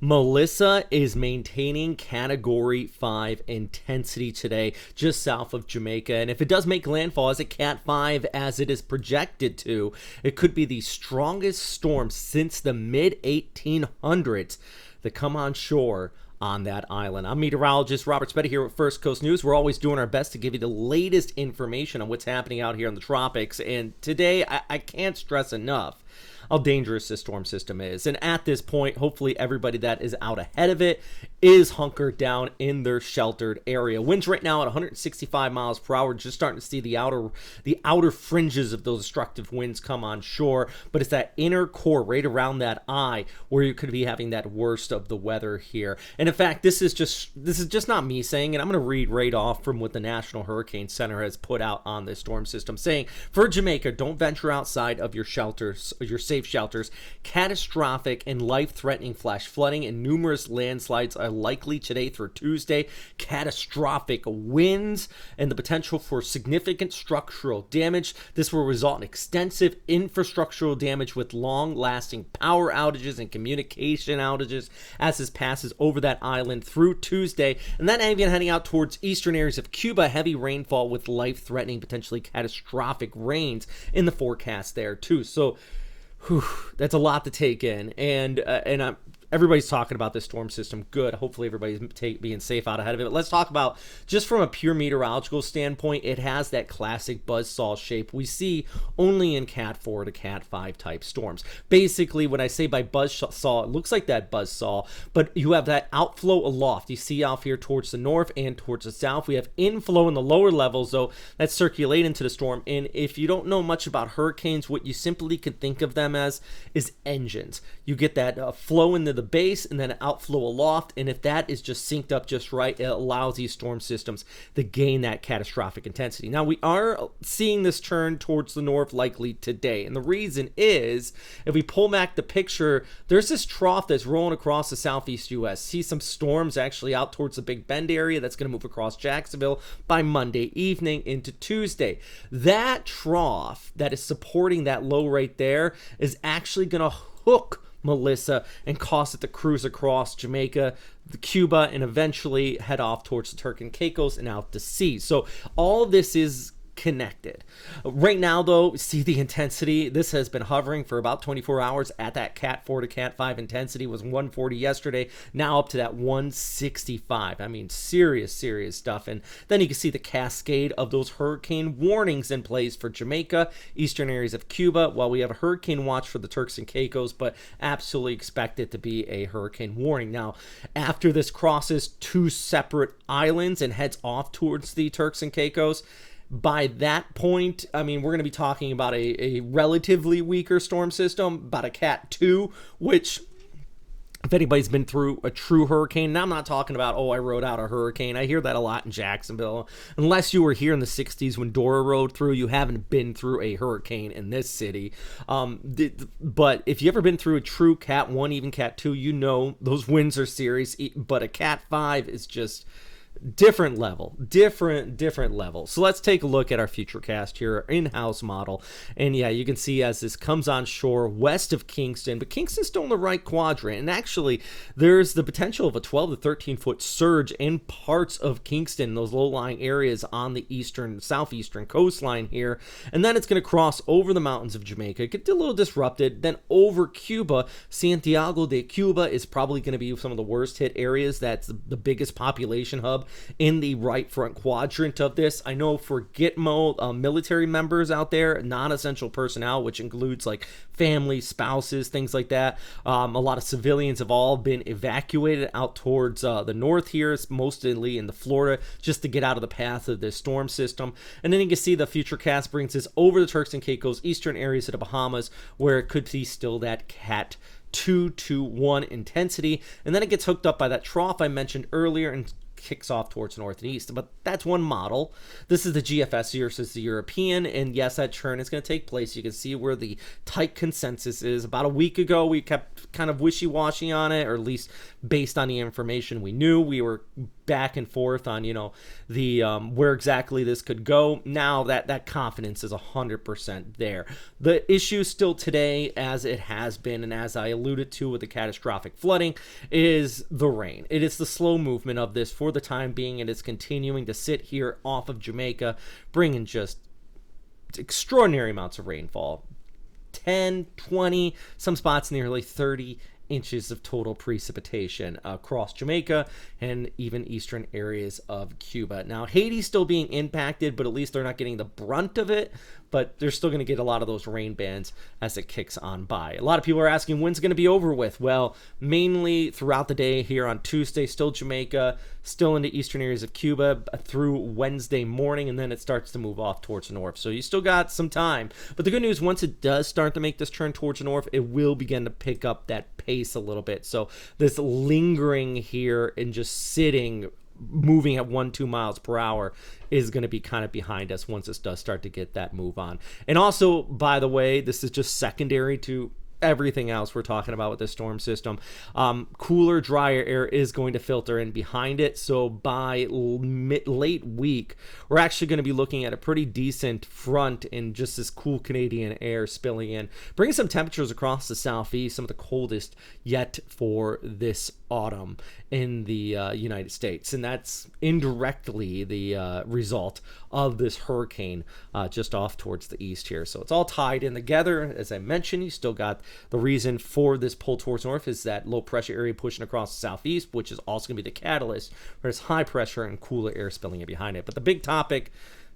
Melissa is maintaining Category 5 intensity today, just south of Jamaica. And if it does make landfall as a Cat 5, as it is projected to, it could be the strongest storm since the mid-1800s that come on shore on that island. I'm meteorologist Robert Spetta here with First Coast News. We're always doing our best to give you the latest information on what's happening out here in the tropics. And today, I can't stress enough how dangerous this storm system is. And at this point, hopefully everybody that is out ahead of it is hunkered down in their sheltered area. Winds right now at 165 miles per hour. Just starting to see the outer fringes of those destructive winds come on shore. But it's that inner core right around that eye where you could be having that worst of the weather here. And in fact, this is just not me saying it. I'm going to read right off from what the National Hurricane Center has put out on this storm system, saying for Jamaica, don't venture outside of your shelters, your safe shelters. Catastrophic and life-threatening flash flooding and numerous landslides are likely today through Tuesday. Catastrophic winds and the potential for significant structural damage. This will result in extensive infrastructural damage with long-lasting power outages and communication outages as this passes over that island through Tuesday. And then even heading out towards eastern areas of Cuba, heavy rainfall with life-threatening, potentially catastrophic rains in the forecast there too. So that's a lot to take in, and everybody's talking about this storm system. Good. Hopefully everybody's being safe out ahead of it. But let's talk about, just from a pure meteorological standpoint, it has that classic buzzsaw shape we see only in Cat 4 to Cat 5 type storms. Basically, when I say by buzzsaw, it looks like that buzzsaw, but you have that outflow aloft. You see off here towards the north and towards the south. We have inflow in the lower levels, though, that circulate into the storm. And if you don't know much about hurricanes, what you simply can think of them as is engines. You get that flow into the base and then outflow aloft, and if that is just synced up just right, it allows these storm systems to gain that catastrophic intensity. Now, we are seeing this turn towards the north likely today, and the reason is, if we pull back the picture, there's this trough that's rolling across the southeast U.S. See some storms actually out towards the Big Bend area that's going to move across Jacksonville by Monday evening into Tuesday. That trough that is supporting that low right there is actually going to hook Melissa and cause it to cruise across Jamaica, Cuba, and eventually head off towards the Turks and Caicos and out to sea. So all of this is connected. Right now, though, see the intensity. This has been hovering for about 24 hours at that Cat 4 to Cat 5 intensity. It was 140 yesterday, now up to that 165. I mean, serious stuff. And then you can see the cascade of those hurricane warnings in place for Jamaica, eastern areas of Cuba, while we have a hurricane watch for the Turks and Caicos, but absolutely expect it to be a hurricane warning. Now, after this crosses two separate islands and heads off towards the Turks and Caicos, by that point, I mean, we're going to be talking about a relatively weaker storm system, about a Cat 2, which, if anybody's been through a true hurricane, now I'm not talking about, I rode out a hurricane. I hear that a lot in Jacksonville. Unless you were here in the 60s when Dora rode through, you haven't been through a hurricane in this city. But if you ever been through a true Cat 1, even Cat 2, you know those winds are serious. But a Cat 5 is just different level. So let's take a look at our futurecast here, our in-house model. And yeah, you can see as this comes on shore west of Kingston, but Kingston's still in the right quadrant. And actually, there's the potential of a 12 to 13 foot surge in parts of Kingston, those low-lying areas on the southeastern coastline here. And then it's going to cross over the mountains of Jamaica, get a little disrupted, then over Cuba. Santiago de Cuba is probably going to be some of the worst hit areas. That's the biggest population hub in the right front quadrant of this. I know for Gitmo, military members out there, non-essential personnel, which includes like families, spouses, things like that. A lot of civilians have all been evacuated out towards the north here. It's mostly in the Florida, just to get out of the path of this storm system. And then you can see the futurecast brings us over the Turks and Caicos, eastern areas of the Bahamas, where it could be still that Cat 2 to 1 intensity. And then it gets hooked up by that trough I mentioned earlier and kicks off towards north and east. But that's one model. This is the GFS versus the European, and yes, that churn is going to take place. You can see where the tight consensus is. About a week ago, we kept kind of wishy-washy on it, or at least based on the information we knew. We were back and forth on, the where exactly this could go. Now that confidence is 100% there. The issue still today, as it has been, and as I alluded to with the catastrophic flooding, is the rain. It is the slow movement of this for the time being, and it's continuing to sit here off of Jamaica, bringing just extraordinary amounts of rainfall. 10, 20, some spots nearly 30 inches of total precipitation across Jamaica and even eastern areas of Cuba. Now, Haiti's still being impacted, but at least they're not getting the brunt of it, but they're still going to get a lot of those rain bands as it kicks on by. A lot of people are asking, when's it going to be over with? Well, mainly throughout the day here on Tuesday, still Jamaica, still into eastern areas of Cuba through Wednesday morning, and then it starts to move off towards the north. So you still got some time. But the good news, once it does start to make this turn towards the north, it will begin to pick up that pace a little bit. So this lingering here and just sitting, moving at 1-2 miles per hour is going to be kind of behind us once it does start to get that move on. And also, by the way, this is just secondary to everything else we're talking about with the storm system. Cooler, drier air is going to filter in behind it. So by late week, we're actually going to be looking at a pretty decent front in just this cool Canadian air spilling in, bringing some temperatures across the southeast, some of the coldest yet for this autumn in the United States. And that's indirectly the result of this hurricane just off towards the east here. So it's all tied in together. As I mentioned, you still got the reason for this pull towards north is that low pressure area pushing across the southeast, which is also going to be the catalyst for this high pressure and cooler air spilling in behind it. But the big topic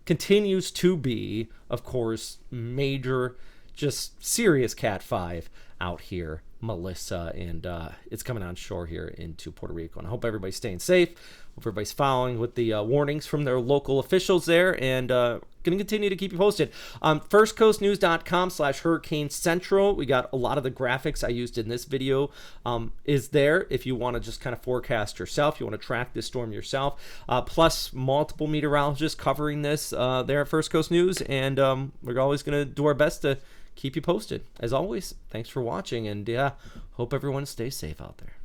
continues to be, of course, major, just serious Cat 5 out here, Melissa, and it's coming on shore here into Puerto Rico. And I hope everybody's staying safe. Hope everybody's following with the warnings from their local officials there, and going to continue to keep you posted. firstcoastnews.com/Hurricane Central. We got a lot of the graphics I used in this video is there if you want to just kind of forecast yourself, you want to track this storm yourself, plus multiple meteorologists covering this there at First Coast News, and we're always going to do our best to keep you posted. As always, thanks for watching, and hope everyone stays safe out there.